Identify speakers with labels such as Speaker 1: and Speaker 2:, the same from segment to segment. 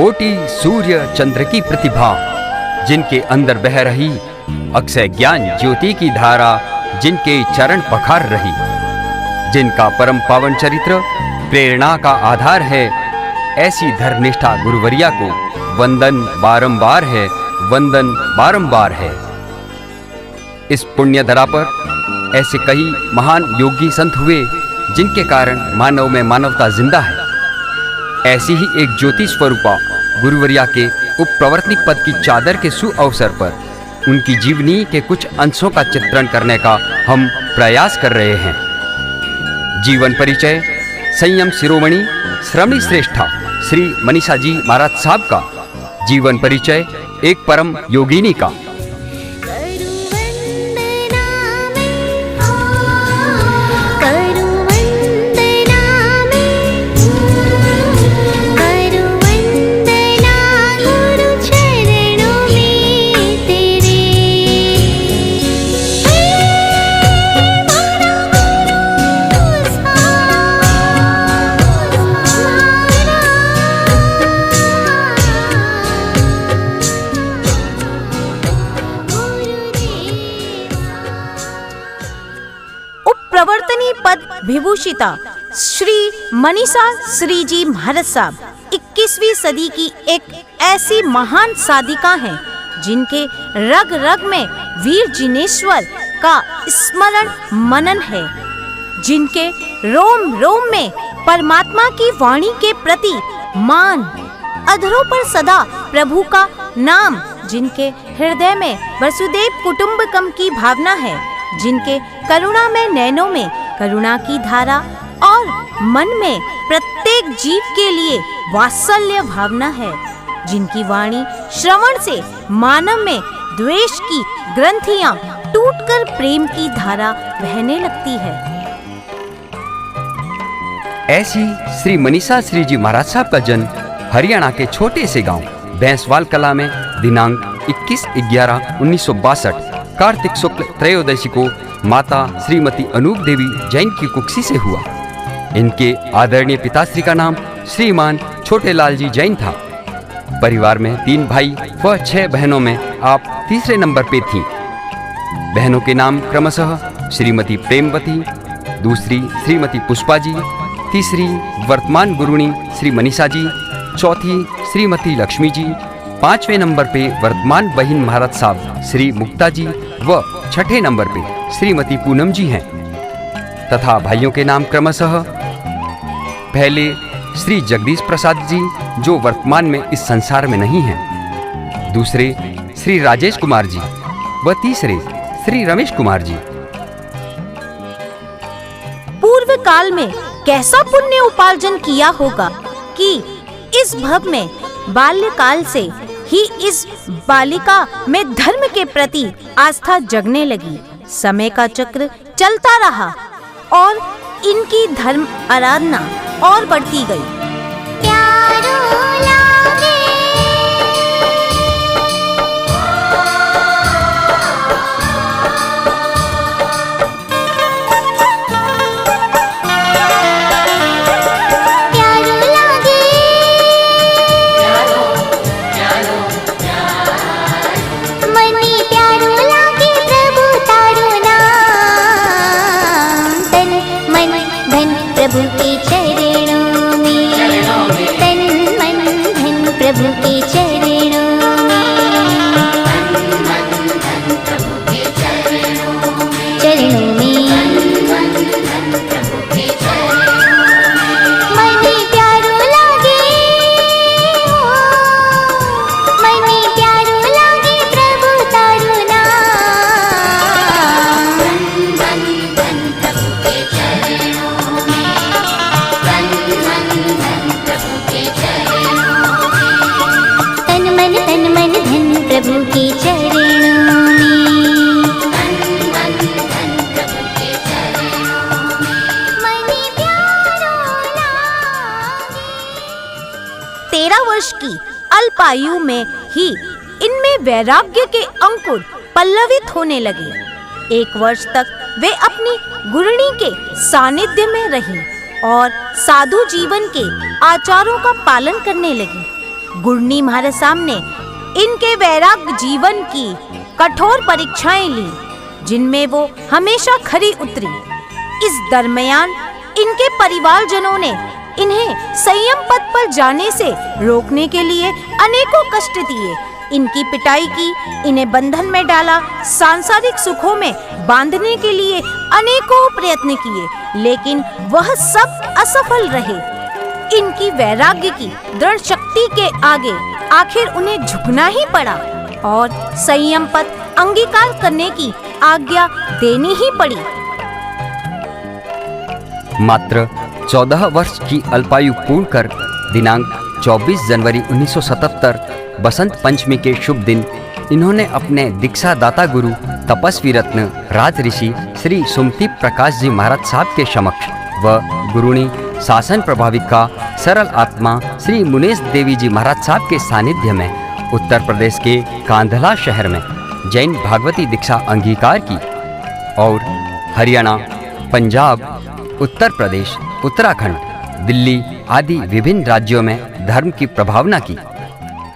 Speaker 1: कोटि सूर्य चंद्र की प्रतिभा, जिनके अंदर बह रही अक्षय ज्ञान ज्योति की धारा, जिनके चरण पखार रही, जिनका परम पावन चरित्र प्रेरणा का आधार है, ऐसी धर्मनिष्ठा गुरुवरिया को वंदन बारंबार है, वंदन बारंबार है। इस पुण्य धरा पर ऐसे कई महान योगी संत हुए, जिनके कारण मानव में मानवता जिंदा है। ऐसी ही एक ज्योति स्वरूपा गुरुवरिया के उपप्रवर्तनिक पद की चादर के सुअवसर पर उनकी जीवनी के कुछ अंशों का चित्रण करने का हम प्रयास कर रहे हैं। जीवन परिचय संयम शिरोमणि श्रमणी श्रेष्ठा श्री मनीषा जी महाराज साहब का जीवन परिचय एक परम योगिनी का।
Speaker 2: प्रवर्तनी पद विभूषिता श्री मनीषा श्री जी महाराज साहब 21वीं सदी की एक ऐसी महान साधिका हैं, जिनके रग रग में वीर जिनेश्वर का स्मरण मनन है, जिनके रोम रोम में परमात्मा की वाणी के प्रति मान, अधरों पर सदा प्रभु का नाम, जिनके हृदय में वसुदेव कुटुंबकम की भावना है, जिनके करुणा में नैनों में करुणा की धारा और मन में प्रत्येक जीव के लिए वात्सल्य भावना है, जिनकी वाणी श्रवण से मानव में द्वेष की ग्रंथियां टूटकर प्रेम की धारा बहने लगती है।
Speaker 1: ऐसी श्री मनीषा श्री जी महाराज साहब का जन्म हरियाणा के छोटे से गांव बैंसवाल कला में दिनांक 21/11/1962 कार्तिक शुक्ल त्रयोदशी को माता श्रीमती अनूप देवी जैन की कुक्षी से हुआ। इनके आदरणीय पिताश्री का नाम श्रीमान छोटेलाल जी जैन था। परिवार में 3 भाई व 6 बहनों में आप तीसरे नंबर पे थीं। बहनों के नाम क्रमशः श्रीमती प्रेमवती, दूसरी श्रीमती पुष्पा जी, तीसरी वर्तमान गुरुणी श्री मनीषा जी, चौथी श्रीमती लक्ष्मी जी, 5वें नंबर पे वर्तमान बहिन महाराज साहब श्री मुक्ता जी व 6ठे नंबर पे श्रीमती पूनम जी हैं। तथा भाइयों के नाम क्रमशः पहले श्री जगदीश प्रसाद जी, जो वर्तमान में इस संसार में नहीं हैं, दूसरे श्री राजेश कुमार जी व तीसरे श्री रमेश कुमार जी।
Speaker 2: पूर्व काल में कैसा पुण्य उपार्जन किया होगा कि इस भव में बाल्यकाल से ही इस बालिका में धर्म के प्रति आस्था जगने लगी। समय का चक्र चलता रहा और इनकी धर्म आराधना और बढ़ती गई।
Speaker 3: प्रभु के चरणों में तन मन धन, प्रभु के चरणों प्रभु के चरणों में।
Speaker 2: 13 वर्ष की अल्पायु में ही इनमें वैराग्य के अंकुर पल्लवित होने लगे। 1 वर्ष तक वे अपनी गुरुणी के सानिध्य में रही और साधु जीवन के आचारों का पालन करने लगी। गुरनी महाराज साहब ने इनके वैराग्य जीवन की कठोर परीक्षाएं ली, जिनमें वो हमेशा खरी उतरी। इस दरमियान इनके परिवारजनों ने इन्हें संयम पथ पर जाने से रोकने के लिए अनेकों कष्ट दिए, इनकी पिटाई की, इन्हें बंधन में डाला, सांसारिक सुखों में बांधने के लिए अनेकों प्रयत्न किए, लेकिन वह सब असफल रहे। इनकी वैराग्य की दृढ़ शक्ति के आगे आखिर उन्हें झुकना ही पड़ा और संयम पथ अंगीकार करने की आज्ञा देनी ही पड़ी।
Speaker 1: मात्र 14 वर्ष की अल्पायु पूर्ण कर दिनांक 24 जनवरी 1977 बसंत पंचमी के शुभ दिन इन्होंने अपने दीक्षादाता गुरु तपस्वी रत्न राज ऋषि श्री सुमति प्रकाश जी महाराज साहब के समक्ष व गुरुणी शासन प्रभाविका सरल आत्मा श्री मुनेश देवी जी महाराज साहब के सानिध्य में उत्तर प्रदेश के कांधला शहर में जैन भागवती दीक्षा अंगीकार की और हरियाणा, पंजाब, उत्तर प्रदेश, उत्तराखंड, दिल्ली आदि विभिन्न राज्यों में धर्म की प्रभावना की।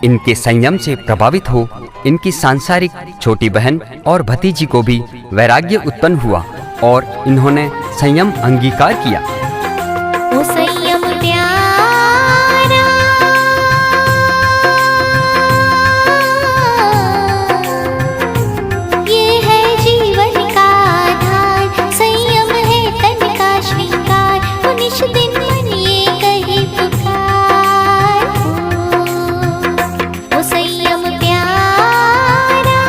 Speaker 1: इनके संयम से प्रभावित हो इनकी सांसारिक छोटी बहन और भतीजी को भी वैराग्य उत्पन्न हुआ और इन्होंने संयम अंगीकार किया।
Speaker 3: ओ संयम प्यारा, ये है जीवन का आधार, संयम है तन का श्रृंगार, निश दिन मन ये कहे पुकार। ओ संयम प्यारा,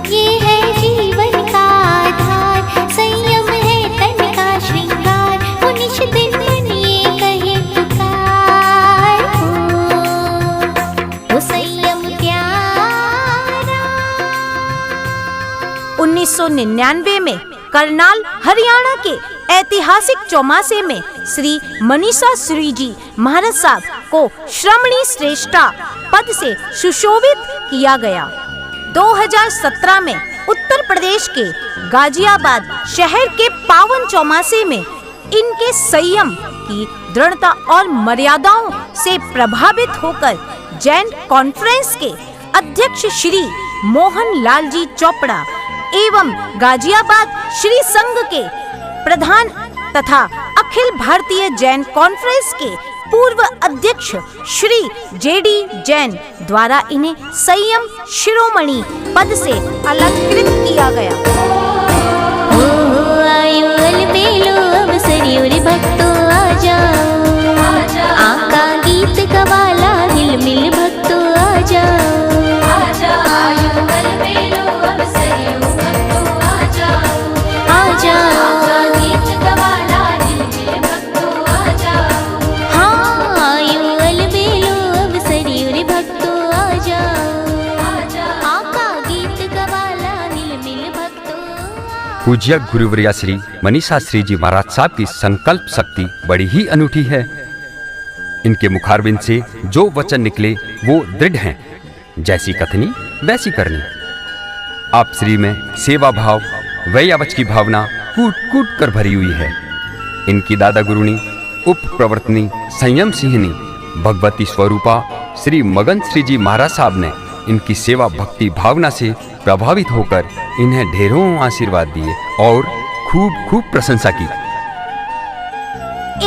Speaker 3: ये है जीवन का आधार, संयम है तन का श्रृंगार, निश दिन मन ये कहे पुकार। ओ संयम प्यारा।
Speaker 2: 1999 में करनाल, हरियाणा के ऐतिहासिक चौमासे में श्री मनीषा श्री जी महाराज साहब को श्रमणी श्रेष्ठा पद से सुशोभित किया गया। 2017 में उत्तर प्रदेश के गाजियाबाद शहर के पावन चौमासे में इनके संयम की दृढ़ता और मर्यादाओं से प्रभावित होकर जैन कॉन्फ्रेंस के अध्यक्ष श्री मोहन लाल जी चोपड़ा एवं गाजियाबाद श्री संघ के प्रधान तथा अखिल भारतीय जैन कॉन्फ्रेंस के पूर्व अध्यक्ष श्री जेडी जैन द्वारा इन्हें संयम शिरोमणि पद से अलंकृत किया गया।
Speaker 3: आयो अलबेलो अवसरियो रे भक्तों आ जाओ, आका गीत गवाला हिल मिल भक्तों आ जाओ। आयो अलबेलो अवसरियो भक्तों आ जाओ, गीत गवाला हिल मिल भक्तों आ जाओ। हाँ, आयो अलबेलो अवसरियो रे भक्तों आ जाओ, आका गीत गवाला हिल मिल भक्तों आ।
Speaker 1: पूज्य गुरुवर्या श्री मनीषा श्री जी महाराज साहब की संकल्प शक्ति बड़ी ही अनूठी है। इनके मुखारबिंद से जो वचन निकले वो दृढ़ हैं, जैसी कथनी वैसी करनी। आप श्री में सेवा भाव, वैयावच की भावना कूट कूट कर भरी हुई है। इनकी दादा गुरुनी उप प्रवर्तनी संयम सिंहनी भगवती स्वरूपा श्री मगन श्री जी महाराज साहब ने इनकी सेवा भक्ति भावना से प्रभावित होकर इन्हें ढेरों आशीर्वाद दिए और खूब खूब प्रशंसा की।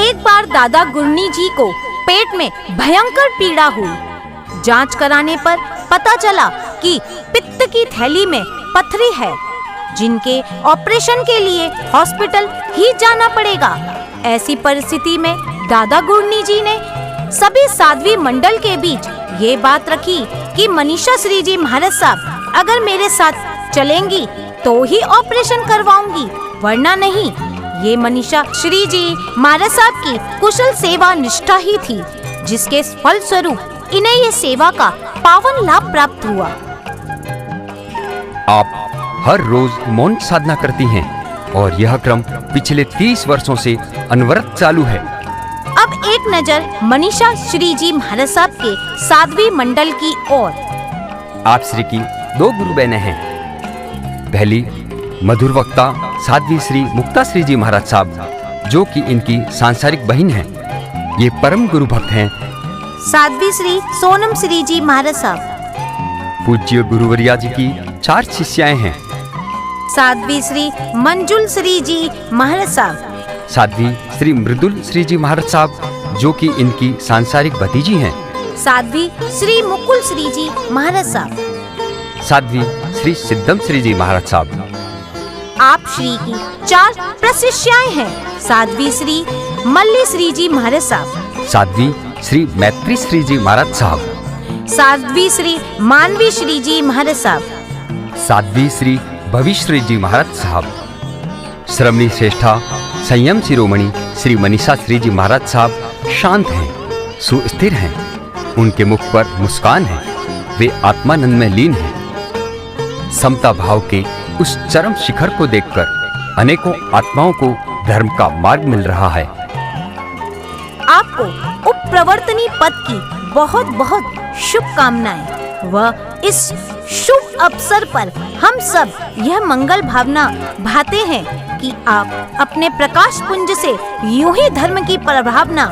Speaker 2: एक बार दादा गुरनी जी को पेट में भयंकर पीड़ा हुई। जांच कराने पर पता चला कि पित्त की थैली में पथरी है, जिनके ऑपरेशन के लिए हॉस्पिटल ही जाना पड़ेगा। ऐसी परिस्थिति में दादा गुरनी जी ने सभी साध्वी मंडल के बीच ये बात रखी कि मनीषा श्री जी महाराज साहब अगर मेरे साथ चलेंगी तो ही ऑपरेशन करवाऊंगी, वरना नहीं। ये मनीषा श्री जी महाराज साहब की कुशल सेवा निष्ठा ही थी, जिसके फल स्वरूप इन्हें ये सेवा का पावन लाभ प्राप्त हुआ।
Speaker 1: आप हर रोज मौन साधना करती हैं और यह क्रम पिछले 30 वर्षों से अनवरत चालू है।
Speaker 2: अब एक नजर मनीषा श्री जी महाराज साहब के साध्वी मंडल की ओर।
Speaker 1: आप श्री की 2 गुरु बहनें हैं। पहली मधुर वक्ता साध्वी श्री मुक्ता श्री जी महाराज साहब जो कि इनकी सांसारिक बहन है। ये परम गुरु भक्त हैं।
Speaker 2: साध्वी श्री सोनम श्री जी महाराज साहब।
Speaker 1: पूज्य गुरुवरिया जी की 4 शिष्याएं हैं।
Speaker 2: साध्वी श्री मंजुल श्री जी महाराज साहब।
Speaker 1: साध्वी श्री मृदुल श्री जी महाराज साहब, जो कि इनकी सांसारिक भतीजी हैं।
Speaker 2: साध्वी श्री मुकुल श्री जी महाराज साहब।
Speaker 1: साध्वी श्री सिद्धम श्री जी महाराज साहब।
Speaker 2: आप श्री की 4 प्रशिष्याएं हैं। साध्वी श्री मल्ली श्री जी महाराज साहब।
Speaker 1: साध्वी श्री मैत्री श्री जी महाराज साहब।
Speaker 2: साध्वी श्री मानवी श्री जी महाराज साहब।
Speaker 1: साध्वी श्री भविश्री जी महाराज साहब। श्रमणी श्रेष्ठा संयम शिरोमणि श्री मनीषा श्री जी महाराज साहब शांत हैं, सुस्थिर हैं। उनके मुख पर मुस्कान है। वे आत्मानंद में लीन हैं। समता भाव के उस चरम शिखर को देखकर अनेकों आत्माओं को धर्म का मार्ग मिल रहा है।
Speaker 2: आपको उपप्रवर्तनी पद की बहुत बहुत शुभकामनाएं। वह इस शुभ अवसर पर हम सब यह मंगल भावना भाते हैं कि आप अपने प्रकाश पुंज से यूं ही धर्म की प्रभावना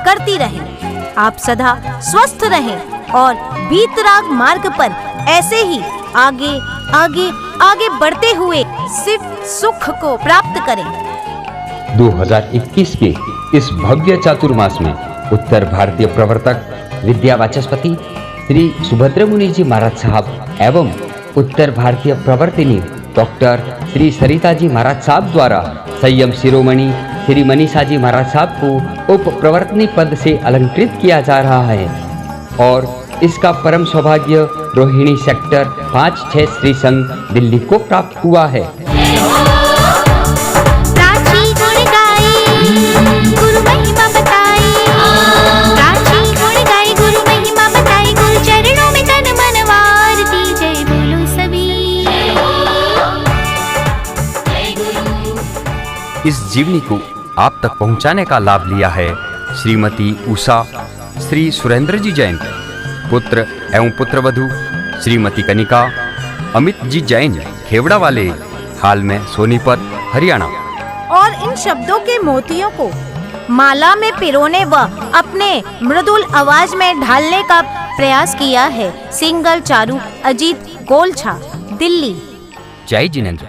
Speaker 2: करती रहें। आप सदा स्वस्थ रहें और बीतराग मार्ग पर ऐसे ही आगे आगे आगे बढ़ते हुए सिर्फ सुख को प्राप्त करें।
Speaker 1: 2021 के इस भव्य चातुर्मास में उत्तर भारतीय प्रवर्तक विद्या वाचस्पति श्री सुभद्र मुनि जी महाराज साहब एवं उत्तर भारतीय प्रवर्तिनी डॉक्टर श्री सरिता जी महाराज साहब द्वारा संयम शिरोमणि श्री मनीषा जी महाराज साहब को उप प्रवर्तनी पद से अलंकृत किया जा रहा है और इसका परम सौभाग्य रोहिणी सेक्टर 5-6 श्री संघ दिल्ली को प्राप्त हुआ है। इस जीवनी को आप तक पहुंचाने का लाभ लिया है श्रीमती उषा श्री सुरेंद्र जी जैन, पुत्र एवं पुत्रवधू श्रीमती कनिका अमित जी जैन खेवड़ा वाले, हाल में सोनीपत हरियाणा।
Speaker 2: और इन शब्दों के मोतियों को माला में पिरोने व अपने मृदुल आवाज में ढालने का प्रयास किया है सिंगल चारू अजीत गोलछा, दिल्ली।
Speaker 1: जय जिनेंद्र।